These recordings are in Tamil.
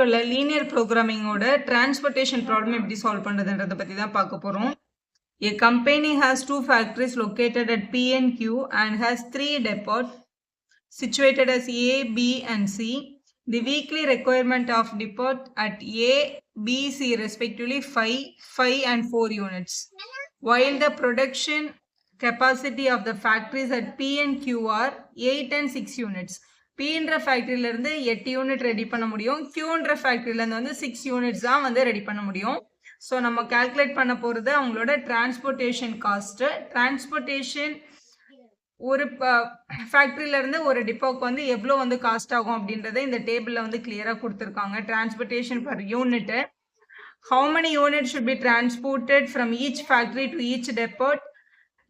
வீடியோல லீனியர் ப்ரோக்ராமிங்கோட டிரான்ஸ்போர்ட்டேஷன் ப்ராப்ளம் எப்படி சால்வ் பண்றதுன்றத பத்தி தான் பார்க்க போறோம். A company has two factories located at P and Q and has three depots situated as A, B and C. The weekly requirement of depot at A, B, C respectively 5 and 4 units. While the production capacity of the factories at P and Q are 8 and 6 units. Pன்ற ஃபேக்டரியில இருந்து 8 யூனிட் ரெடி பண்ண முடியும். Qன்ற ஃபேக்டரியில இருந்து வந்து 6 யூனிட்ஸ் தான் வந்து ரெடி பண்ண முடியும். ஸோ நம்ம கால்குலேட் பண்ண போகிறது அவங்களோட டிரான்ஸ்போர்ட்டேஷன் காஸ்ட்டு. டிரான்ஸ்போர்ட்டேஷன் ஒரு ஃபேக்ட்ரியில இருந்து ஒரு டிப்போக்கு வந்து எவ்வளோ வந்து காஸ்ட் ஆகும் அப்படின்றத இந்த டேபிளில் வந்து கிளியராக கொடுத்துருக்காங்க. Transportation per unit, how many units should be transported from each factory to each depot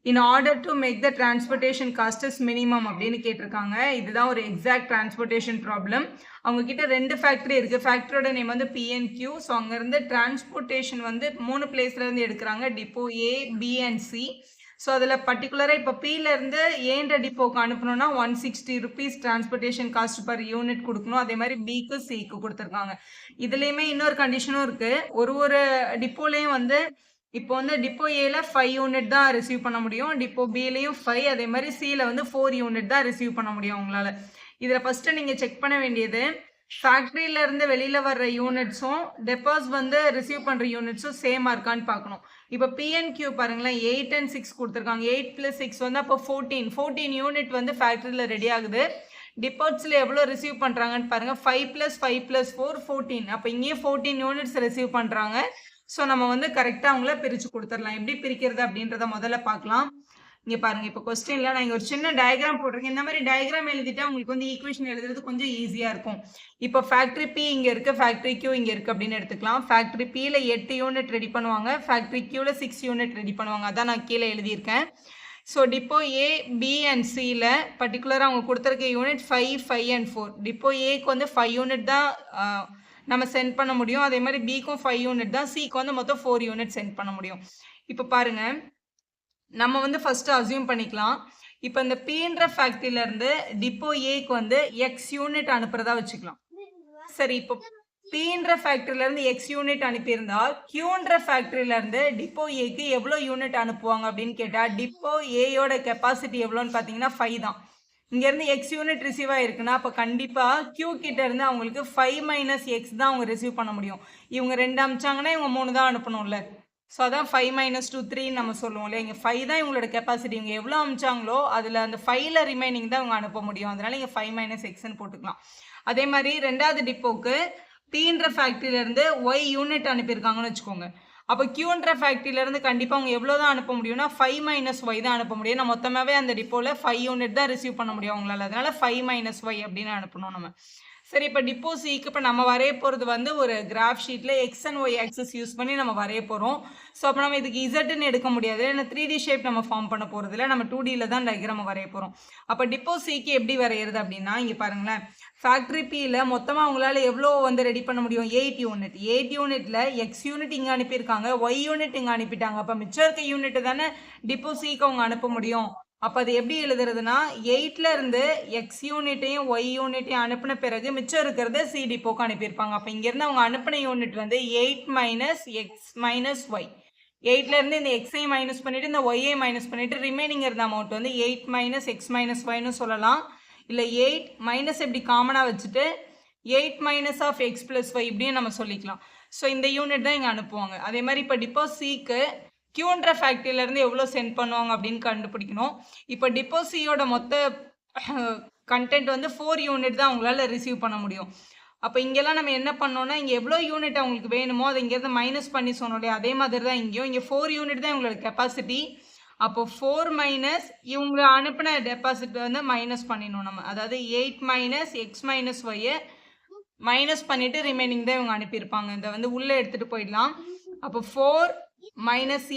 in order to make the transportation cost as minimum அப்படின்னு கேட்டிருக்காங்க. இதுதான் ஒரு எக்ஸாக்ட் டிரான்ஸ்போர்ட்டேஷன் ப்ராப்ளம். அவங்க கிட்ட 2 ஃபேக்ட்ரி இருக்கு. ஃபேக்டரியோட நேம் வந்து PNQ. ஸோ அங்கேருந்து டிரான்ஸ்போர்ட்டேஷன் வந்து 3 பிளேஸ்ல இருந்து எடுக்கிறாங்க, depot A, B and C. So அதில் பர்டிகுலராக இப்போ Pலேருந்து ஏன்ற டிப்போக்கு அனுப்பணும்னா 160 rupees transportation cost per unit கொடுக்கணும். அதே மாதிரி Bக்கு Cக்கு கொடுத்துருக்காங்க. இதுலேயுமே இன்னொரு கண்டிஷனும் இருக்குது. ஒரு டிப்போலையும் வந்து இப்போ வந்து டிப்போ ஏல 5 யூனிட் தான் ரிசீவ் பண்ண முடியும், டிப்போ பிலையும் 5, அதே மாதிரி சியில் வந்து 4 யூனிட் தான் ரிசீவ் பண்ண முடியும் உங்களால். இதில் ஃபஸ்ட்டு நீங்கள் செக் பண்ண வேண்டியது ஃபேக்ட்ரியிலேருந்து வெளியில் வர்ற யூனிட்ஸும் டெப்பாஸ் வந்து ரிசீவ் பண்ணுற யூனிட்ஸும் சேமாக இருக்கான்னு பார்க்கணும். இப்போ PNQ பாருங்களேன், 8 and 6 கொடுத்துருக்காங்க. 8 + 6 வந்து அப்போ 14 யூனிட் வந்து ஃபேக்ட்ரியில் ரெடி ஆகுது. டிப்போட்ஸில் எவ்வளோ ரிசீவ் பண்ணுறாங்கன்னு பாருங்கள். 5 + 5 + 4 14. அப்போ இங்கேயே 14 யூனிட்ஸ் ரிசீவ் பண்ணுறாங்க. ஸோ நம்ம வந்து கரெக்டாக அவங்கள பிரித்து கொடுத்துடலாம். எப்படி பிரிக்கிறது அப்படின்றத முதல்ல பார்க்கலாம். இங்கே பாருங்கள், இப்போ கொஸ்டினில் நான் இங்கே ஒரு சின்ன டயக்ராம் போட்டிருக்கேன். இந்த மாதிரி டயக்ராம் எழுதிட்டா உங்களுக்கு வந்து ஈக்குவேஷன் எழுதுறது கொஞ்சம் ஈஸியாக இருக்கும். இப்போ ஃபேக்ட்ரி P இங்கே இருக்குது, ஃபேக்ட்ரி Q இங்கே இருக்குது அப்படின்னு எடுத்துக்கலாம். ஃபேக்ட்ரி Pயில் 8 யூனிட் ரெடி பண்ணுவாங்க, ஃபேக்ட்ரி Qவில் 6 யூனிட் ரெடி பண்ணுவாங்க. அதான் நான் கீழே எழுதியிருக்கேன். So depot A, B and Cயில் பர்டிகுலராக அவங்க கொடுத்துருக்க யூனிட் 5 and 4. டிப்போ Aக்கு வந்து 5 யூனிட் தான் நம்ம சென்ட் பண்ண முடியும். அதே மாதிரி Bக்கும் 5 யூனிட் தான், Cக்கு வந்து மொத்தம் 4 யூனிட் சென்ட் பண்ண முடியும். இப்போ பாருங்கள், நம்ம வந்து ஃபஸ்ட்டு அசியூம் பண்ணிக்கலாம். இப்போ இந்த Pன்ற ஃபேக்ட்ரியிலேருந்து டிப்போ Aக்கு வந்து X யூனிட் அனுப்புறதா வச்சுக்கலாம். சரி, இப்போ Pன்ற ஃபேக்ட்ரியிலேருந்து X யூனிட் அனுப்பியிருந்தால் Qன்ற ஃபேக்ட்ரியிலேருந்து டிப்போ Aக்கு எவ்வளோ யூனிட் அனுப்புவாங்க அப்படின்னு கேட்டால், டிப்போ Aயோட கெப்பாசிட்டி எவ்வளோன்னு பார்த்தீங்கன்னா 5 தான். இங்கேருந்து X யூனிட் ரிசீவ் ஆகிருக்குன்னா அப்போ கண்டிப்பாக Q கிட்ட இருந்து அவங்களுக்கு 5 - X தான் அவங்க ரிசீவ் பண்ண முடியும். இவங்க 2 அனுப்பிச்சாங்கன்னா இவங்க 3 தான் அனுப்பணும்ல. ஸோ அதான் 5 - 2 3 நம்ம சொல்லுவோம் இல்லையா. இங்கே 5 தான் இவங்களோட கெப்பாசிட்டி. இவங்க எவ்வளோ அனுப்பிச்சாங்களோ அதில் அந்த 5ல் ரிமைனிங் தான் இவங்க அனுப்ப முடியும். அதனால் இங்கே 5 - Xன்னு போட்டுக்கலாம். அதே மாதிரி 2வது டிப்போக்கு Pன்ற ஃபேக்ட்ரியிலேருந்து Y யூனிட் அனுப்பியிருக்காங்கன்னு வச்சுக்கோங்க. அப்போ Qன்ற ஃபேக்ட்ரியிலேருந்து கண்டிப்பாக அவங்க எவ்வளோ தான் அனுப்ப முடியும்னா 5 - Y தான் அனுப்ப முடியும். நான் மொத்தமாகவே அந்த டிப்போவில் 5 யூனிட் தான் ரிசீவ் பண்ண முடியும் அவங்களால. அதனால் 5 - Y அப்படின்னு அனுப்பணும் நம்ம. சரி, இப்போ டிப்போ Cக்கு இப்போ நம்ம வரைய போகிறது வந்து ஒரு கிராஃப் ஷீட்டில் X and Y access use பண்ணி நம்ம வரைய போகிறோம். ஸோ அப்போ நம்ம இதுக்கு இசட்னு எடுக்க முடியாது, ஏன்னா 3D ஷேப் நம்ம ஃபார்ம் பண்ண போகிறது இல்லை, நம்ம 2Dயில் தான் டயக்ராம் வரைய போகிறோம். அப்போ டிப்போ Cக்கு எப்படி வரைகிறது அப்படின்னா, இங்கே பாருங்களேன், ஃபேக்ட்ரி Pயில் மொத்தமாக அவங்களால எவ்வளோ வந்து ரெடி பண்ண முடியும்? 8 யூனிட். 8 யூனிட்டில் X யூனிட் இங்கே அனுப்பியிருக்காங்க, Y யூனிட் இங்கே அனுப்பிட்டாங்க. அப்போ மிச்சம் இருக்க யூனிட்டு தானே டிப்போ Cக்கு அவங்க அனுப்ப முடியும். அப்போ அது எப்படி எழுதுறதுன்னா, 8ல் இருந்து X யூனிட்டையும் Y யூனிட்டையும் அனுப்பின பிறகு மிச்சம் இருக்கிறத C டிப்போக்கு அனுப்பியிருப்பாங்க. அப்போ இங்கேருந்து அவங்க அனுப்பின யூனிட் வந்து 8 - X - Y. 8ல் இருந்து இந்த Xஐ மைனஸ் பண்ணிவிட்டு இந்த Yஐ மைனஸ் பண்ணிவிட்டு ரிமைனிங் இருந்த அமௌண்ட் வந்து 8 - X - Yன்னு சொல்லலாம். இல்லை 8 மைனஸ் எப்படி காமனாக வச்சுட்டு 8 - X + Y இப்படியும் நம்ம சொல்லிக்கலாம். ஸோ இந்த யூனிட் தான் இங்கே அனுப்புவாங்க. அதே மாதிரி இப்போ டிப்போ Cக்கு Qன்ற ஃபேக்ட்ரியிலேருந்து எவ்வளோ சென்ட் பண்ணுவாங்க அப்படின்னு கண்டுபிடிக்கணும். இப்போ டிப்போ Cயோட மொத்த கண்டென்ட் வந்து 4 யூனிட் தான் அவங்களால ரிசீவ் பண்ண முடியும். அப்போ இங்கெல்லாம் நம்ம என்ன பண்ணோன்னா, இங்கே எவ்வளோ யூனிட் அவங்களுக்கு வேணுமோ அதை இங்கேருந்து மைனஸ் பண்ணி சொன்னோம் இல்லையா, அதே மாதிரி தான் இங்கேயும். இங்கே 4 யூனிட் தான் இவங்களோட கெப்பாசிட்டி. அப்போ 4 - இவங்க அனுப்பின டெபாசிட் வந்து மைனஸ் பண்ணிடணும் நம்ம. அதாவது 8 - X - Yயை மைனஸ் பண்ணிவிட்டு ரிமைனிங் தான் இவங்க அனுப்பியிருப்பாங்க. இதை வந்து உள்ளே எடுத்துகிட்டு போயிடலாம். அப்போ 4 -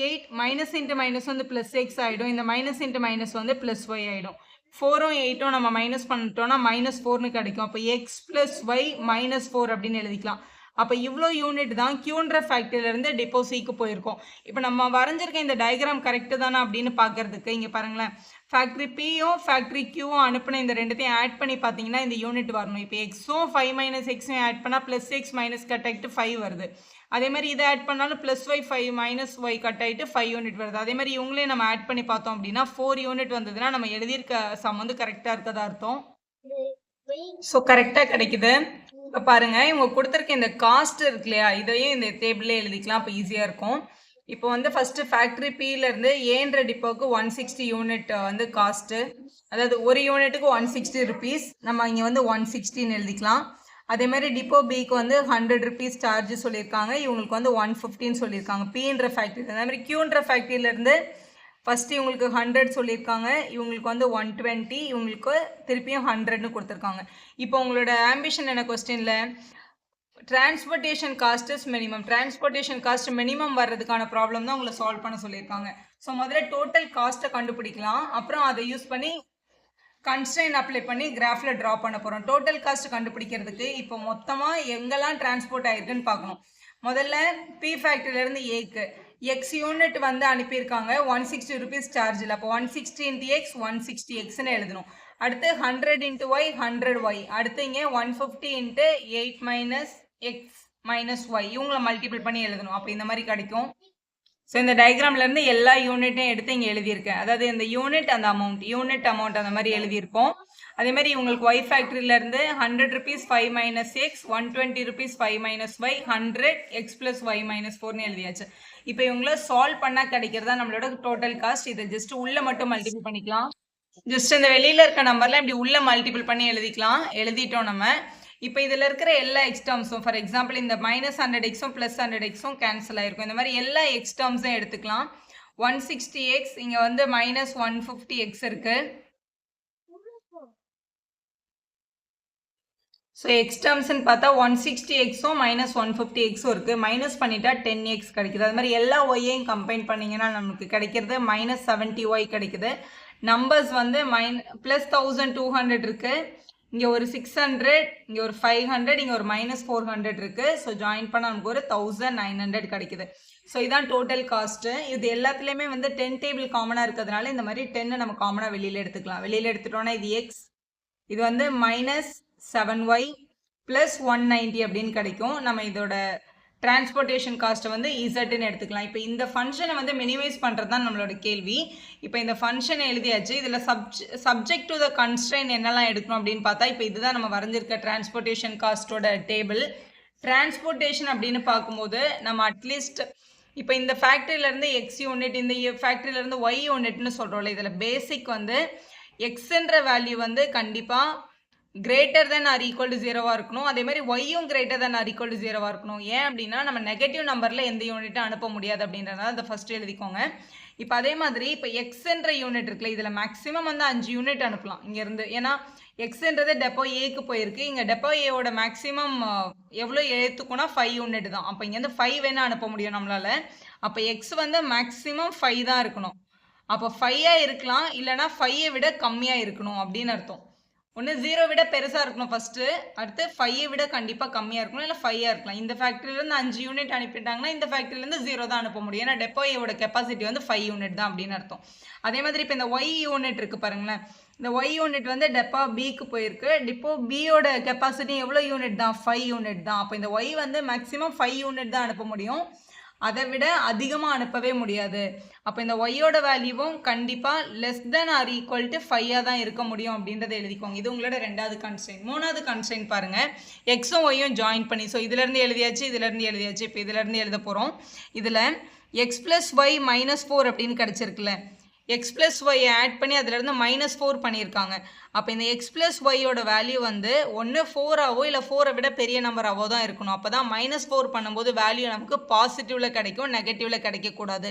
8 மைனஸ் இன்ட்டு மைனஸ் வந்து ப்ளஸ் X ஆகிடும். இந்த மைனஸ் இன்ட்டு மைனஸ் வந்து ப்ளஸ் Y ஆகிடும். 4ம் 8ம் நம்ம மைனஸ் பண்ணிட்டோம்னா -4ன்னு கிடைக்கும். அப்போ X + Y -4 அப்படின்னு எழுதிக்கலாம். அப்போ இவ்வளோ யூனிட் தான் Qன்ற ஃபேக்ட்ரியிலேருந்து டிப்போ Cக்கு போயிருக்கோம். இப்போ நம்ம வரைஞ்சிருக்க இந்த டயக்ராம் கரெக்டு தானே அப்படின்னு பார்க்கறதுக்கு இங்கே பாருங்களேன், ஃபேக்ட்ரி பியும் ஃபேக்ட்ரி கியூவும் அனுப்பின இந்த ரெண்டுத்தையும் ஆட் பண்ணி பார்த்தீங்கன்னா இந்த யூனிட் வரணும். இப்போ எக்ஸும் 5 மைனஸ் எக்ஸும் ஆட் பண்ணால் ப்ளஸ் எக்ஸ் மைனஸ் கட் ஆகிட்டு 5 வருது. அதே மாதிரி இதை ஆட் பண்ணாலும் plus Y 5 minus Y cut ஆகிட்டு 5 யூனிட் வருது. அதே மாதிரி இவங்களே நம்ம ஆட் பண்ணி பார்த்தோம் அப்படின்னா 4 யூனிட் வந்ததுன்னா நம்ம எழுதியிருக்க சம் வந்து கரெக்டாக இருக்கதா அர்த்தம். ஸோ கரெக்டாக கிடைக்குது. இப்போ பாருங்க, இவங்க கொடுத்துருக்க இந்த காஸ்ட் இருக்கு இல்லையா, இதையும் இந்த டேபிள்ல எழுதிக்கலாம். இப்போ ஈஸியாக இருக்கும். இப்போ வந்து ஃபர்ஸ்ட் ஃபேக்ட்ரி பியிலேருந்து ஏன்ற டிப்போக்கு 160 யூனிட் வந்து காஸ்ட்டு, அதாவது ஒரு யூனிட்டுக்கு 160 ருபீஸ். நம்ம இங்கே வந்து 160ன்னு எழுதிக்கலாம். அதே மாதிரி டிப்போ பிக்கு வந்து 100 ருபீஸ் சார்ஜ் சொல்லியிருக்காங்க. இவங்களுக்கு வந்து 150ன்னு சொல்லியிருக்காங்க பின்ற ஃபேக்ட்ரி. அதே மாதிரி கியூன்ற ஃபேக்ட்ரியிலேருந்து ஃபஸ்ட்டு இவங்களுக்கு 100 சொல்லியிருக்காங்க, இவங்களுக்கு வந்து 120, இவங்களுக்கு திருப்பியும் 100ன்னு கொடுத்துருக்காங்க. இப்போ உங்களோட ஆம்பிஷன் என்ன கொஸ்டினில் transportation cost is minimum. Transportation cost minimum வர்றதுக்கான ப்ராப்ளம் தான் உங்களை சால்வ் பண்ண சொல்லியிருக்காங்க. ஸோ முதல்ல டோட்டல் காஸ்ட்டை கண்டுபிடிக்கலாம். அப்புறம் அதை யூஸ் பண்ணி கன்ஸ்ட்ரெயின் அப்ளை பண்ணி கிராஃபில் ட்ரா பண்ண போகிறோம். டோட்டல் காஸ்ட் கண்டுபிடிக்கிறதுக்கு இப்போ மொத்தமாக எங்கெல்லாம் டிரான்ஸ்போர்ட் ஆயிருக்குன்னு பார்க்கணும். முதல்ல பி ஃபேக்ட்ரியிலேருந்து ஏக்கு எக்ஸ் யூனிட் வந்து அனுப்பியிருக்காங்க 160 ருபீஸ் சார்ஜில். அப்போ 160 இன்ட்டு எக்ஸ் 160 எக்ஸ்ன்னு எழுதணும். அடுத்து 100 இன்ட்டு ஒய் 100 ஒய். அடுத்து இங்கே 150 into 8 minus X minus Y இவங்களை மல்டிபிள் பண்ணி எழுதணும். அப்போ இந்த மாதிரி கிடைக்கும். ஸோ இந்த டயக்ராம்லேருந்து எல்லா யூனிட்டையும் எடுத்து இங்கே எழுதியிருக்கேன். அதாவது இந்த யூனிட் அந்த அமௌண்ட், யூனிட் அமௌண்ட் அந்த மாதிரி எழுதியிருக்கோம். அதே மாதிரி இவங்களுக்கு ஒய் ஃபேக்ட்ரியிலேருந்து 100 rupees 5 minus x, 120 rupees 5 minus y, 100 x plus y minus 4ன்னு எழுதியாச்சு. இப்போ இவங்கள சால்வ் பண்ணால் கிடைக்கிறதா நம்மளோட டோட்டல் காஸ்ட். இதை ஜஸ்ட் உள்ளே மட்டும் மல்டிபிள் பண்ணிக்கலாம். ஜஸ்ட் இந்த வெளியில் இருக்க நம்பர்லாம் இப்படி உள்ளே மல்டிபிள் பண்ணி எழுதிக்கலாம். எழுதிட்டோம் நம்ம. இப்போ இதில் இருக்கிற எல்லா எக்ஸ்டர்ம்ஸும், ஃபார் எக்ஸாம்பிள் இந்த மைனஸ் 100 எக்ஸும் ப்ளஸ் 100 எக்ஸும் கேன்சல் ஆகிருக்கும். இந்த மாதிரி எல்லா எக்ஸ்டர்ம்ஸும் எடுத்துக்கலாம். 160 எக்ஸ், இங்கே வந்து மைனஸ் 150 எக்ஸ் இருக்குது. ஸோ எக்ஸ்டர்ம்ஸ்ன்னு பார்த்தா 160 எக்ஸும் மைனஸ் 150 எக்ஸும் இருக்குது. மைனஸ் பண்ணிட்டா 10 எக்ஸ் கிடைக்குது. அது மாதிரி எல்லா ஒய்யையும் கம்பைன் பண்ணிங்கன்னா நமக்கு கிடைக்கிறது மைனஸ் 70 ஒய் கிடைக்குது. நம்பர்ஸ் வந்து ப்ளஸ் 1200 இருக்குது. இங்கே ஒரு 600, இங்கே ஒரு 500, இங்கே ஒரு மைனஸ் 400 இருக்குது. ஸோ ஜாயின் பண்ண நமக்கு ஒரு 1900 கிடைக்குது. ஸோ இதான் டோட்டல் காஸ்ட்டு. இது எல்லாத்துலேயுமே வந்து 10 டேபிள் காமனாக இருக்கிறதுனால இந்த மாதிரி 10 நம்ம காமனாக வெளியில் எடுத்துக்கலாம். வெளியில் எடுத்துட்டோன்னா இது எக்ஸ், இது வந்து மைனஸ் 7y ப்ளஸ் 190 அப்படின்னு கிடைக்கும். நம்ம இதோட டிரான்ஸ்போர்ட்டேஷன் காஸ்ட்டை வந்து இசட்னு எடுத்துக்கலாம். இப்போ இந்த ஃபங்க்ஷனை வந்து மினிமைஸ் பண்ணுறது தான் நம்மளோட கேள்வி. இப்போ இந்த ஃபங்க்ஷனை எழுதியாச்சு. இதில் சப்ஜெக்ட் டு த கன்ஸ்ட்ரெயின் என்னெல்லாம் எடுக்கணும் அப்படின்னு பார்த்தா, இப்போ இதுதான் நம்ம வரைஞ்சிருக்க டிரான்ஸ்போர்ட்டேஷன் காஸ்ட்டோட டேபிள். டிரான்ஸ்போர்ட்டேஷன் அப்படின்னு பார்க்கும்போது நம்ம அட்லீஸ்ட் இப்போ இந்த ஃபேக்ட்ரியிலேருந்து எக்ஸ் யூனிட், இந்த ஃபேக்ட்ரியிலேருந்து ஒய் யூனிட்னு சொல்கிறோம்ல, இதில் பேசிக் வந்து எக்ஸ்ன்ற வேல்யூ வந்து கண்டிப்பாக greater than or equal to 0வா இருக்கணும். அதே மாதிரி ஒய்யும் greater than or equal to 0வா இருக்கணும். ஏன் அப்படின்னா நம்ம நெகட்டிவ் நம்பரில் எந்த யூனிட்டும் அனுப்ப முடியாது அப்படின்றனால அதை ஃபஸ்ட்டு எழுதிக்கோங்க. இப்போ அதே மாதிரி இப்போ எக்ஸ்ன்ற யூனிட் இருக்குல்ல, இதில் மேக்ஸிமம் வந்து 5 யூனிட் அனுப்பலாம் இங்கேருந்து. ஏன்னா எக்ஸ்ன்றது டெப்போ ஏக்கு போயிருக்கு. இங்கே டெப்போ ஏவோட மேக்ஸிமம் எவ்வளோ ஏற்றுக்கோனா 5 யூனிட் தான். அப்போ இங்கேருந்து 5 வேணால் அனுப்ப முடியும் நம்மளால். அப்போ எக்ஸ் வந்து மேக்ஸிமம் 5 தான் இருக்கணும். அப்போ 5ஆக இருக்கலாம், இல்லைனா 5ஐ விட கம்மியாக இருக்கணும் அப்படின்னு அர்த்தம். ஒன்று 0 விட பெருசாக இருக்கணும் ஃபஸ்ட்டு, அடுத்து 5ஐ விட கண்டிப்பாக கம்மியாக இருக்கணும், இல்லை 5ஆக இருக்கலாம். இந்த ஃபேக்ட்ரியிலேருந்து 5 யூனிட் அனுப்பிட்டாங்கன்னா இந்த ஃபேக்ட்ரியிலேருந்து 0 தான் அனுப்ப முடியும். ஏன்னா டெப்போயோட கெப்பாசிட்டி வந்து 5 யூனிட் தான் அப்படின்னு அர்த்தம். அதே மாதிரி இப்போ இந்த ஒய் யூனிட் இருக்குது பாருங்களேன். இந்த ஒய் யூனிட் வந்து டெப்போ பிக்கு போயிருக்கு. டிப்போ பியோட கெப்பாசிட்டி எவ்வளோ யூனிட் தான்? 5 யூனிட் தான். அப்போ இந்த ஒய் வந்து மேக்ஸிமம் 5 யூனிட் தான் அனுப்ப முடியும், அதை விட அதிகமாக அனுப்பவே முடியாது. அப்போ இந்த ஒய்யோட வேல்யூவும் கண்டிப்பாக less than or equal to 5ஆக தான் இருக்க முடியும் அப்படின்றத எழுதிக்கோங்க. இது உங்களோட ரெண்டாவது கன்ஸ்ட்ரெயின். மூணாவது கன்ஸ்ட்ரெயின் பாருங்கள், எக்ஸும் ஒய்யும் ஜாயின் பண்ணி. ஸோ இதுலேருந்து எழுதியாச்சு, இதுலேருந்து எழுதியாச்சு. இப்போ இதுலேருந்து எழுத போகிறோம். இதில் எக்ஸ் ப்ளஸ் ஒய் மைனஸ் 4 அப்படின்னு கிடச்சிருக்குல்ல, எக்ஸ் ப்ளஸ் ஒய் ஆட் பண்ணி அதிலேருந்து -4 பண்ணியிருக்காங்க. அப்போ இந்த எக்ஸ் ப்ளஸ் ஒய்யோட வேல்யூ வந்து ஒன்று 4ஆவோ இல்லை 4ஐ விட பெரிய நம்பராகவோ தான் இருக்கணும். அப்போ தான் -4 பண்ணும்போது வேல்யூ நமக்கு பாசிட்டிவில் கிடைக்கும், நெகட்டிவில் கிடைக்கக்கூடாது.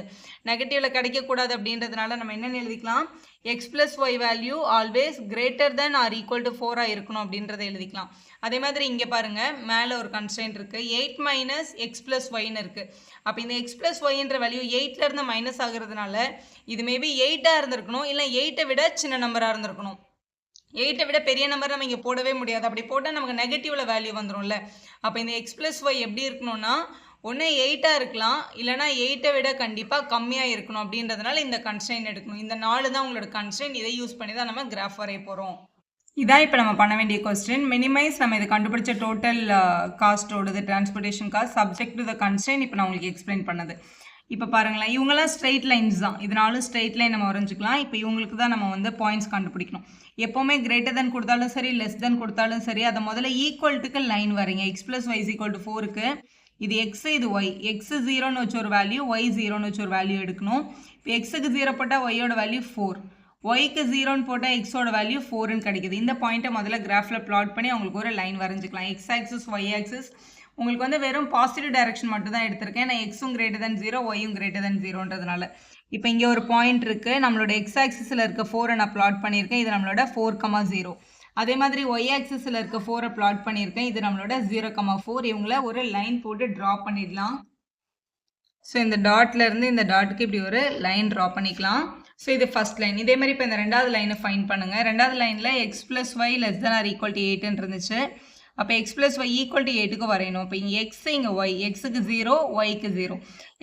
நெகட்டிவில் கிடைக்கக்கூடாது அப்படின்றதுனால நம்ம என்னென்னு எழுதிக்கலாம், x plus y value always greater than or equal to 4ஆக இருக்கணும் அப்படின்றத எழுதிக்கலாம். அதே மாதிரி இங்கே பாருங்கள், மேலே ஒரு கன்ஸ்ட்ரெயின்ட் இருக்குது, 8 மைனஸ் எக்ஸ் ப்ளஸ் ஒய்ன்னு இருக்குது. அப்போ இந்த எக்ஸ் ப்ளஸ் ஒய்ன்ற வேல்யூ 8லேருந்து மைனஸ் ஆகுறதுனால இது மேபி 8ஆக இருந்திருக்கணும், இல்லை 8ஐ விட சின்ன நம்பராக இருந்திருக்கணும். 8ஐ விட பெரிய நம்பர் நம்ம இங்கே போடவே முடியாது. அப்படி போட்டால் நமக்கு நெகட்டிவில் வேல்யூ வந்துடும்ல. அப்போ இந்த எக்ஸ் ப்ளஸ் ஒய் எப்படி இருக்கணும்னா ஒன்று 8ஆக இருக்கலாம், இல்லைனா 8ஐ விட கண்டிப்பாக கம்மியாக இருக்கணும் அப்படின்றதுனால இந்த கன்ஸ்ட்ரெயின் எடுக்கணும். இந்த 4 தான் உங்களோட கன்ஸ்ட்ரெயின். இதை யூஸ் பண்ணி தான் நம்ம கிராஃப் வரைய போகிறோம். இதான் இப்போ நம்ம பண்ண வேண்டிய கொஸ்டின். மினிமைஸ் நம்ம இது கண்டுபிடிச்ச டோட்டல் காஸ்ட்டோடது transportation cost subject to the constraint. இப்போ நான் உங்களுக்கு எக்ஸ்பிளைன் பண்ணது. இப்போ பாருங்களேன், இவங்கெல்லாம் ஸ்ட்ரெயிட் லைன்ஸ் தான். இதனாலும் ஸ்ட்ரெயிட் லைன் நம்ம வரைஞ்சிக்கலாம். இப்போ இவங்களுக்கு தான் நம்ம வந்து பாயிண்ட்ஸ் கண்டுபிடிக்கணும். எப்போவுமே கிரேட்டர் தென் கொடுத்தாலும் சரி, லெஸ் தென் கொடுத்தாலும் சரி, அதை முதல்ல ஈக்குவல்ட்டுக்கு லைன் வரீங்க. X plus Y is equal to 4க்கு இது எக்ஸ், இது ஒய். எக்ஸ் 0ன்னு வச்சு ஒரு வேல்யூ, ஒய் 0ன்னு வச்சு ஒரு வேல்யூ எடுக்கணும். இப்போ எக்ஸுக்கு 0 போட்டால் ஒய்யோட வேல்யூ 4, ஒய்க்கு 0ன்னு போட்டால் எக்ஸோட வேல்யூ 4ன்னு கிடைக்குது. இந்த பாயிண்ட்டை முதல்ல கிராஃபில் பிளாட் பண்ணி அவங்களுக்கு ஒரு லைன் வரைஞ்சிக்கலாம். X axis, y axis. உங்களுக்கு வந்து வெறும் பாசிட்டிவ் டைரக்ஷன் மட்டும் தான் எடுத்திருக்கேன். நான் எக்ஸும் கிரேட்டர் தென் 0, ஒய்யும் கிரேட்டர் தென் 0ன்றதுனால. இப்போ இங்கே ஒரு பாயிண்ட் இருக்குது. நம்மளோட எக்ஸ் ஆக்சிஸில் இருக்க 4 நான் பிளாட் பண்ணியிருக்கேன். இது நம்மளோட 4,0. அதே மாதிரி ஒய் ஆக்சிஸில் இருக்க 4 பிளாட் பண்ணியிருக்கேன். இது நம்மளோட 0,4. இவங்கள ஒரு லைன் போட்டு ட்ரா பண்ணிடலாம். ஸோ இந்த டாட்லேருந்து இந்த டாட்டுக்கு இப்படி ஒரு லைன் ட்ரா பண்ணிக்கலாம். ஸோ இது ஃபஸ்ட் லைன். இதே மாதிரி இப்போ இந்த ரெண்டாவது லைனை ஃபைன் பண்ணுங்கள். ரெண்டாவது லைனில் x plus y less than or equal to 8ன்னு இருந்துச்சு. அப்போ x plus y equal to 8க்கு வரையணும். இப்போ இங்கே எக்ஸ், இங்கே ஒய். எக்ஸுக்கு 0, ஒய்க்கு 0.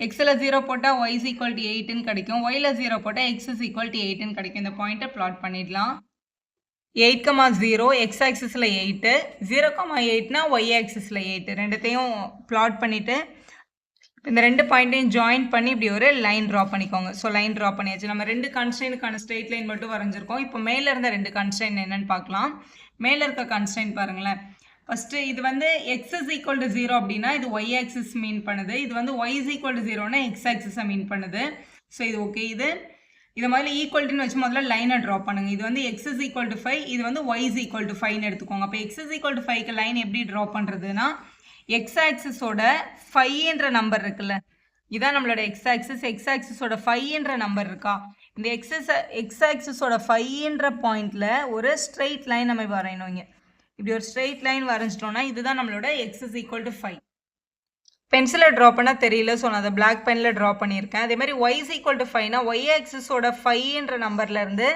எக்ஸில் 0 போட்டால் ஒய் இஸ் ஈக்குவல் டு 8ன்னு கிடைக்கும். ஒயில் 0 போட்டால் எக்ஸ் இஸ் ஈக்குவல் டு 8ன்னு கிடைக்கும். இந்த பாயிண்ட்டை பிளாட் பண்ணிடலாம். 8,0 எக்ஸ் ஆக்சிஸில் 8, 0,8னா ஒய் ஆக்சிஸில் 8. ரெண்டுத்தையும் பிளாட் பண்ணிவிட்டு இந்த ரெண்டு பாயிண்ட்டையும் ஜாயின் பண்ணி இப்படி ஒரு லைன் ட்ரா பண்ணிக்கோங்க. ஸோ லைன் ட்ரா பண்ணியாச்சு. நம்ம ரெண்டு கன்ஸ்ட்ரெயினுக்கான ஸ்ட்ரெயிட் லைன் மட்டும் வரைஞ்சிருக்கோம். இப்போ மேலே இருந்த ரெண்டு கன்ஸ்ட்ரெயின் என்னென்னு பார்க்கலாம். மேலே இருக்க கன்ஸ்ட்ரெயின் பாருங்களேன். ஃபஸ்ட்டு இது வந்து எக்ஸ் இஸ் ஈக்குவல் டு 0 அப்படின்னா இது ஒய் ஆக்சிஸ் மீன் பண்ணுது. இது வந்து ஒய் இஸ் ஈக்குவல் டு 0னா எக்ஸ் ஆக்சிஸை மீன் பண்ணுது. ஸோ இது ஓகே. இது முதல்ல ஈக்குவல்ட்டுன்னு வச்சு முதல்ல லைனை ட்ரா பண்ணுங்க. இது வந்து எக்ஸ் இஸ் ஈக்குவல் டு 5, இது வந்து ஒய் இஸ் ஈக்குவல் டு 5ன்னு எடுத்துக்கோங்க. அப்போ எக்ஸ் இஸ் ஈக்குவல் டு 5க்கு லைன் எப்படி ட்ரா பண்ணுறதுன்னா, எக்ஸ் ஆக்சிஸோட 5ன்ற நம்பர் இருக்குல்ல, இதான் நம்மளோட எக்ஸ் ஆக்சிஸ். எக்ஸ் ஆக்சிஸோட 5ன்ற நம்பர் இருக்கா, இந்த எக்ஸ் ஆக்சிஸோட 5ன்ற பாயிண்ட்ல ஒரு ஸ்ட்ரெயிட் லைன் நம்ம வரையணும். இங்கே இப்படி ஒரு ஸ்ட்ரெயிட் லைன் வரைஞ்சிட்டோம்னா இதுதான் நம்மளோட எக்ஸ் இஸ் ஈக்குவல் டு 5. பென்சிலில் ட்ரா பண்ணால் தெரியல, ஸோ நான் அதை பிளாக் பெனில் ட்ரா பண்ணியிருக்கேன். அதே மாதிரி ஒய் இஸ் ஈக்குவல் டு 5னா ஒய் ஆக்சிஸோட 5ன்ற நம்பர்லேருந்து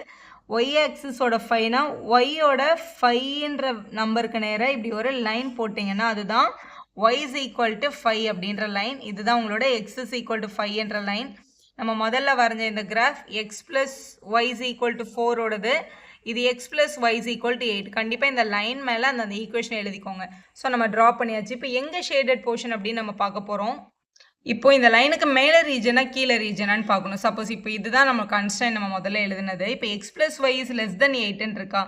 ஒய் ஆக்சிஸோட 5னா ஒய்யோட 5ன்ற நம்பருக்கு நேராக இப்படி ஒரு லைன் போட்டிங்கன்னா அதுதான் ஒய் இஸ் ஈக்குவல் டு 5 அப்படின்ற லைன். இதுதான் உங்களோட எக்ஸ் இஸ் ஈக்குவல் டு 5ன்ற லைன். நம்ம முதல்ல வரைஞ்ச இந்த graph x plus Y is equal to 4ஓடது, இது x plus Y is equal to 8. கண்டிப்பாக இந்த லைன் மேலே அந்த ஈக்குவேஷன் எழுதிக்கோங்க. ஸோ நம்ம ட்ரா பண்ணியாச்சு. இப்போ எங்கே ஷேடட் போர்ஷன் அப்படின்னு நம்ம பார்க்க போகிறோம். இப்போ இந்த லைனுக்கு மேலே ரீஜனா கீழே ரீஜனான்னு பார்க்கணும். சப்போஸ் இப்போ இதுதான் நம்ம கன்ஸ்ட்ரெயின் நம்ம முதல்ல எழுதுனது. இப்போ x plus Y is less than 8ன்னு இருக்கா,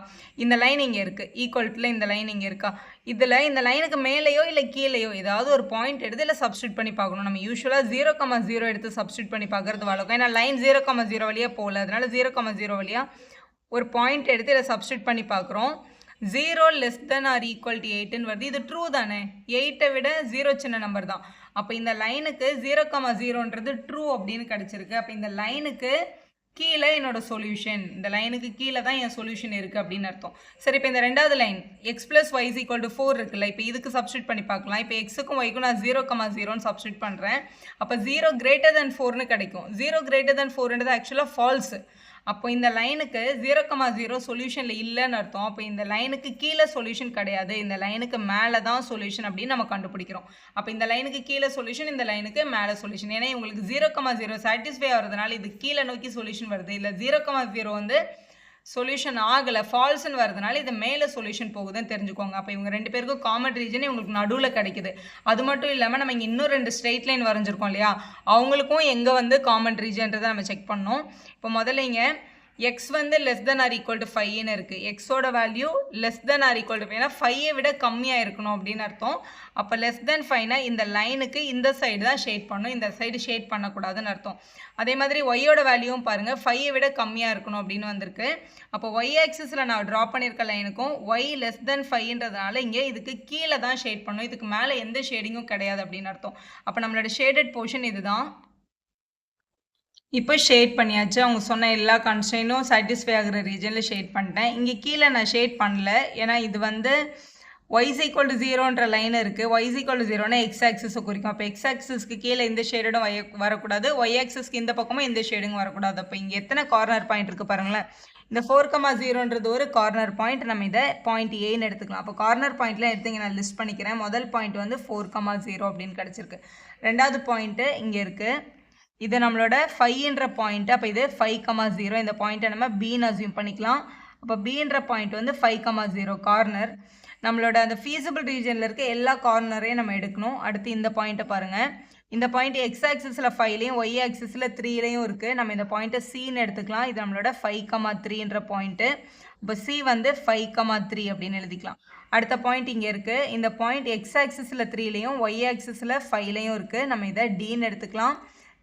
இந்த லைன் இங்கே இருக்குது. ஈக்குவல்ட்டில் இந்த லைன் இங்கே இருக்கா. இதில் இந்த லைனுக்கு மேலேயோ இல்லை கீழேயோ ஏதாவது ஒரு பாயிண்ட் எடுத்து இல்லை சப்ஸ்டியூட் பண்ணி பார்க்கணும். நம்ம யூஸ்வலாக 0,0 எடுத்து சப்ஸ்டியூட் பண்ணி பார்க்குறது வழக்கம். ஏன்னா லைன் 0,0 வழியாக போகல, அதனால 0,0 வழியாக ஒரு பாயிண்ட் எடுத்து இதை சப்ஸ்டியூட் பண்ணி பார்க்குறோம். 0 less than or equal to 8ன்னு வருது. இது ட்ரூ தானே, 8ஐ விட 0 சின்ன நம்பர் தான். அப்போ இந்த லைனுக்கு 0,0ன்றது ட்ரூ அப்படின்னு கிடச்சிருக்கு. அப்போ இந்த லைனுக்கு கீழே என்னோட சொல்யூஷன், இந்த லைனுக்கு கீழே தான் என் சொல்யூஷன் இருக்குது அப்படின்னு அர்த்தம். சரி, இப்போ இந்த ரெண்டாவது line X plus Y is equal to 4 இருக்குல்ல, இப்போ இதுக்கு சப்ஸ்டியூட் பண்ணி பார்க்கலாம். இப்போ எக்ஸுக்கும் ஒய்க்கும் நான் 0,0ன்னு சப்ஸ்டியூட் பண்ணுறேன். அப்போ 0 greater than 4ன்னு கிடைக்கும். 0 greater than 4ன்றது ஆக்சுவலாக ஃபால்ஸு. அப்போ இந்த லைனுக்கு 0,0 சொல்யூஷனில் இல்லைன்னு அர்த்தம். அப்போ இந்த லைனுக்கு கீழே சொல்யூஷன் கிடையாது, இந்த லைனுக்கு மேலே தான் சொல்யூஷன் அப்படின்னு நம்ம கண்டுபிடிக்கிறோம். அப்போ இந்த லைனுக்கு கீழே சொல்யூஷன், இந்த லைனுக்கு மேலே சொல்யூஷன். ஏன்னா உங்களுக்கு 0,0 சாட்டிஸ்ஃபை ஆகிறதுனால இது கீழே நோக்கி சொல்யூஷன் வருது. இல்லை 0,0 வந்து சொல்யூஷன் ஆகலை, ஃபால்ஸ்ன்னு வரதுனால இது மேலே சொல்யூஷன் போகுதுன்னு தெரிஞ்சுக்கோங்க. அப்போ இவங்க ரெண்டு பேருக்கும் காமன் ரீஜன் இவங்களுக்கு நடுவில் கிடைக்குது. அது மட்டும் இல்லாமல் நம்ம இங்கே இன்னும் 2 ஸ்ட்ரெயிட் லைன் வரைஞ்சிருக்கோம் இல்லையா, அவங்களுக்கும் எங்கே வந்து காமன் ரீஜன்றதை நம்ம செக் பண்ணோம். இப்போ முதல்ல இங்கே எக்ஸ் வந்து less than or equal to 5ன்னு இருக்குது. எக்ஸோட value less than or equal to 5, ஏன்னா 5ஐ விட கம்மியாக இருக்கணும் அப்படின்னு அர்த்தம். அப்போ லெஸ் தென் 5னா இந்த லைனுக்கு இந்த சைடு தான் ஷேட் பண்ணணும், இந்த சைடு ஷேட் பண்ணக்கூடாதுன்னு அர்த்தம். அதே மாதிரி ஒய்யோட வேல்யூவும் பாருங்கள் 5ஐ விட கம்மியாக இருக்கணும் அப்படின்னு வந்திருக்கு. அப்போ ஒய் ஆக்சிஸில் நான் ட்ரா பண்ணியிருக்க லைனுக்கும் ஒய் லெஸ் தென் 5ன்றதுனால இங்கே இதுக்கு கீழே தான் ஷேட் பண்ணணும், இதுக்கு மேலே எந்த ஷேடிங்கும் கிடையாது அப்படின்னு அர்த்தம். அப்போ நம்மளோட ஷேடட் போர்ஷன் இதுதான். இப்போ ஷேட் பண்ணியாச்சு. அவங்க சொன்ன எல்லா கன்ஸ்ட்ரெயினும் சாட்டிஸ்ஃபை ஆகிற ரீஜனில் ஷேட் பண்ணிட்டேன். இங்கே கீழே நான் ஷேட் பண்ணல, ஏன்னா இது வந்து y is equal to 0ன்ற லைன் இருக்கு. y is equal to 0னா x axis குறிக்கும். அப்ப x axisக்கு கீழே எந்த ஷேடும் வரக்கூடாது. y axisக்கு இந்த பக்கமும் எந்த ஷேடும் வரக்கூடாது. அப்ப இங்க எத்தனை கார்னர் பாயிண்ட் இருக்கு பாருங்களேன். இந்த 4,0ன்றது ஒரு கார்னர் பாயிண்ட். நம்ம இதை பாயிண்ட் ஏன்னு எடுத்துக்கலாம். அப்போ கார்னர் பாயிண்ட்லாம் எடுத்து நான் லிஸ்ட் பண்ணிக்கிறேன். முதல் பாயிண்ட் வந்து 4,0 அப்படின்னு கிடைச்சிருக்கு. ரெண்டாவது பாயிண்ட் இங்க இருக்கு. இது நம்மளோட 5ன்ற பாயிண்ட். அப்போ இது 5,0 இந்த பாயிண்ட்டை நம்ம பின்னு அசியூம் பண்ணிக்கலாம். அப்போ பின்ற பாயிண்ட் வந்து 5,0 கார்னர். நம்மளோட அந்த ஃபீஸிபிள் ரீஜனில் இருக்க எல்லா கார்னரையும் நம்ம எடுக்கணும். அடுத்து இந்த பாயிண்ட்டை பாருங்கள். இந்த பாயிண்ட் எக்ஸ் ஆக்சிஸில் 5லையும் ஒய் ஆக்சிஸில் 3லையும் இருக்குது. நம்ம இந்த பாயிண்ட்டை சின்னு எடுத்துக்கலாம். இது நம்மளோட 5,3ன்ற பாயிண்ட்டு. இப்போ சி வந்து 5,3 அப்படின்னு எழுதிக்கலாம். அடுத்த பாயிண்ட் இங்கே இருக்குது. இந்த பாயிண்ட் எக்ஸ் ஆக்சிஸில் 3லையும் ஒய் ஆக்சிஸில் 5லையும் இருக்குது. நம்ம இதை டின்னு எடுத்துக்கலாம்.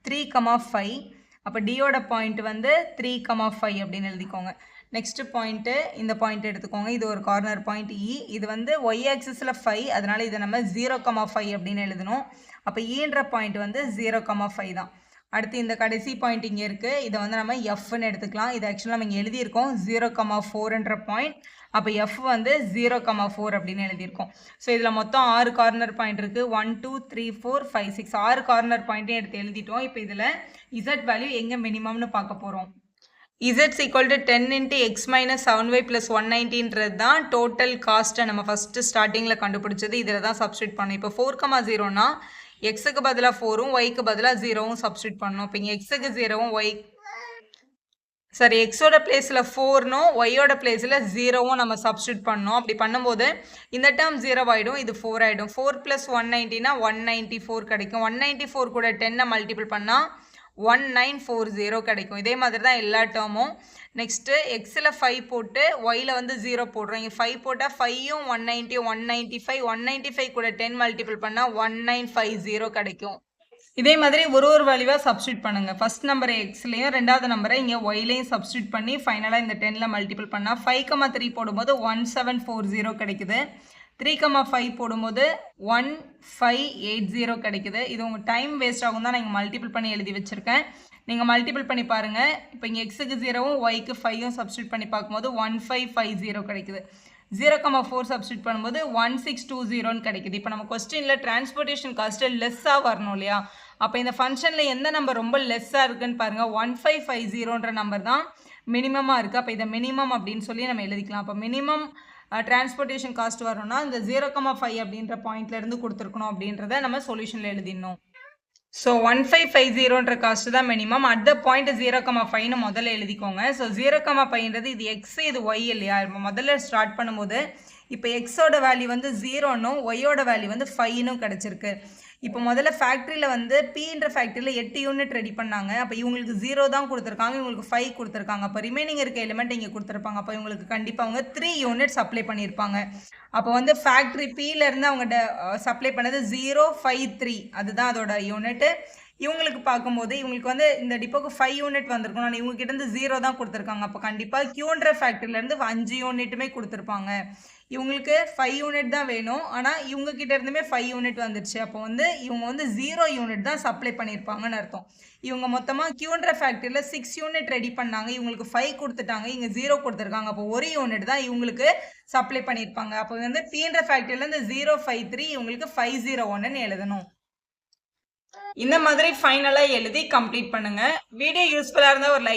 3,5. அப்போ டியோட பாயிண்ட் வந்து 3,5 அப்படின்னு எழுதிக்கோங்க. நெக்ஸ்ட் பாயிண்ட்டு இந்த பாயிண்ட் எடுத்துக்கோங்க. இது ஒரு கார்னர் பாயிண்ட் இ. இது வந்து ஒய் ஆக்சிஸில் 5, அதனால இதை நம்ம 0,5 அப்படின்னு எழுதணும். அப்போ ஈன்ற பாயிண்ட் வந்து 0,5 தான். அடுத்து இந்த கடைசி பாயிண்ட் இங்கே இருக்குது. இதை வந்து நம்ம எஃப்னு எடுத்துக்கலாம். இது ஆக்சுவலாக நம்ம இங்கே எழுதியிருக்கோம் 0,4ன்ற பாயிண்ட். அப்போ எஃப் வந்து 0,4 அப்படின்னு எழுதியிருக்கோம். ஸோ இதில் மொத்தம் 6 கார்னர் பாயிண்ட் இருக்குது. 1 2 3 4 5 6 6 கார்னர் பாயிண்ட்டையும் எடுத்து எழுதிட்டோம். இப்போ இதில் இசட் வேல்யூ எங்கே மினிமம்னு பார்க்க போகிறோம். z is equal to 10 into x minus 7y plus 190ன்றது தான் டோட்டல் காஸ்ட்டை நம்ம ஃபஸ்ட்டு ஸ்டார்டிங்கில் கண்டுபிடிச்சது. இதில் தான் சப்ஸ்டியூட் பண்ணணும். இப்போ 4,0னா எக்ஸுக்கு பதிலாக 4ம் ஒய்க்கு பதிலாக 0வும் சப்ஸ்டியூட் பண்ணணும். இப்போ இங்கே எக்ஸுக்கு 0வும் ஒய் சாரி எக்ஸோட பிளேஸில் 4னும் ஒய்யோட பிளேஸில் 0வும் நம்ம சப்ஸ்டியூட் பண்ணணும். அப்படி பண்ணும்போது இந்த டேர்ம் 0 ஆகிடும், இது 4 ஆகிடும். 4 + 190னா 194 கிடைக்கும். 194 கூட 10 மல்டிபிள் பண்ணால் 1940 கிடைக்கும். இதே மாதிரி தான் எல்லா டேர்மும். நெக்ஸ்ட்டு எக்ஸில் 5 போட்டு ஒயில் வந்து 0 போடுறோம். இங்கே 5 போட்டால் 5யும் 190 195 195 கூட 10 மல்டிபிள் பண்ணால் 1950 கிடைக்கும். இதே மாதிரி ஒரு வேல்யூவாக சப்ஸ்டியூட் பண்ணுங்கள். ஃபஸ்ட் நம்பரை எக்ஸ்லையும் ரெண்டாவது நம்பரை இங்கே ஒய்லையும் சப்ஸ்டியூட் பண்ணி ஃபைனலாக இந்த 10ல் மல்டிபிள் பண்ணால் 5,3 போடும்போது 1740 கிடைக்குது. 3,5 போடும்போது 1580 கிடைக்குது. இது உங்கள் டைம் வேஸ்ட் ஆகும் தான் நான் இங்கே மல்டிபிள் பண்ணி எழுதி வச்சுருக்கேன். நீங்கள் மல்டிபிள் பண்ணி பாருங்கள். இப்போ இங்கே எக்ஸுக்கு 0வும் ஒய்க்கு 5யும் சப்ஸ்டியூட் பண்ணி பார்க்கும்போது 1550 கிடைக்குது. 0,4 சப்ஸ்டியூட் பண்ணும்போது 1620 கிடைக்குது. இப்போ நம்ம கொஸ்டினில் டிரான்ஸ்போர்ட்டேஷன் காஸ்ட்டு லெஸ்ஸாக வரணும் இல்லையா? அப்போ இந்த ஃபங்க்ஷனில் எந்த நம்பர் ரொம்ப லெஸ்ஸாக இருக்குன்னு பாருங்கள். 1550ன்ற நம்பர் தான் மினிமமாக இருக்குது. அப்போ இதை மினிமம் அப்படின்னு சொல்லி நம்ம எழுதிக்கலாம். அப்போ மினிமம் டிரான்ஸ்போர்ட்டேஷன் காஸ்ட் வரணும்னா இந்த 0,5 அப்படின்ற பாயிண்ட்லேருந்து கொடுத்துருக்கணும் அப்படின்றத நம்ம சொல்யூஷனில் எழுதிடணும். ஸோ 1550ன்ற காஸ்ட் தான் மினிமம். அட் த பாயிண்ட் 0,5ன்னு முதல்ல எழுதிக்கோங்க. ஸோ 0,5ன்றது இது எக்ஸ் இது ஒய் இல்லையா? இப்போ முதல்ல ஸ்டார்ட் பண்ணும்போது இப்போ எக்ஸோட வேல்யூ வந்து 0னும் ஒய்யோட வேல்யூ வந்து 5னும் கிடச்சிருக்கு. இப்போ முதல்ல ஃபேக்ட்ரியில் வந்து பீன்ற ஃபேக்ட்ரியில் 8 யூனிட் ரெடி பண்ணாங்க. அப்போ இவங்களுக்கு 0 தான் கொடுத்துருக்காங்க, இவங்களுக்கு 5 கொடுத்துருக்காங்க. அப்போ ரிமைனிங் இருக்க எலிமெண்ட் இங்கே கொடுத்துருப்பாங்க. அப்போ இவங்களுக்கு கண்டிப்பாக அவங்க 3 யூனிட் சப்ளை பண்ணியிருப்பாங்க. அப்போ வந்து ஃபேக்ட்ரி பீலேருந்து அவங்க சப்ளை பண்ணது 053, அதுதான் அதோட யூனிட்டு. இவங்களுக்கு பார்க்கும்போது இவங்களுக்கு வந்து இந்த டிப்போக்கு 5 யூனிட் வந்திருக்கணும். ஆனால் இவங்க கிட்டேருந்து 0 தான் கொடுத்துருக்காங்க. அப்போ கண்டிப்பாக கியூன்ற ஃபேக்ட்ரியிலேருந்து 5 யூனிட்டுமே கொடுத்துருப்பாங்க. இவங்களுக்கு 5 யூனிட் தான் வேணும், ஆனால் இவங்க கிட்ட இருந்துமே 5 யூனிட் வந்துருச்சு. அப்போ வந்து இவங்க வந்து 0 யூனிட் தான் சப்ளை பண்ணியிருப்பாங்கன்னு அர்த்தம். இவங்க மொத்தமாக கியூன்ற ஃபேக்ட்ரியில் 6 யூனிட் ரெடி பண்ணாங்க, இவங்களுக்கு 5 கொடுத்துட்டாங்க, இங்கே 0 கொடுத்துருக்காங்க. அப்போ ஒரு யூனிட் தான் இவங்களுக்கு சப்ளை பண்ணியிருப்பாங்க. அப்போ வந்து பீன்ற ஃபேக்ட்ரியிலேருந்து 053 இவங்களுக்கு 501ன்னு எழுதணும். இந்த மாதிரி ஃபைனலாக எழுதி கம்ப்ளீட் பண்ணுங்கள். வீடியோ யூஸ்ஃபுல்லாக இருந்தால் ஒரு லைக்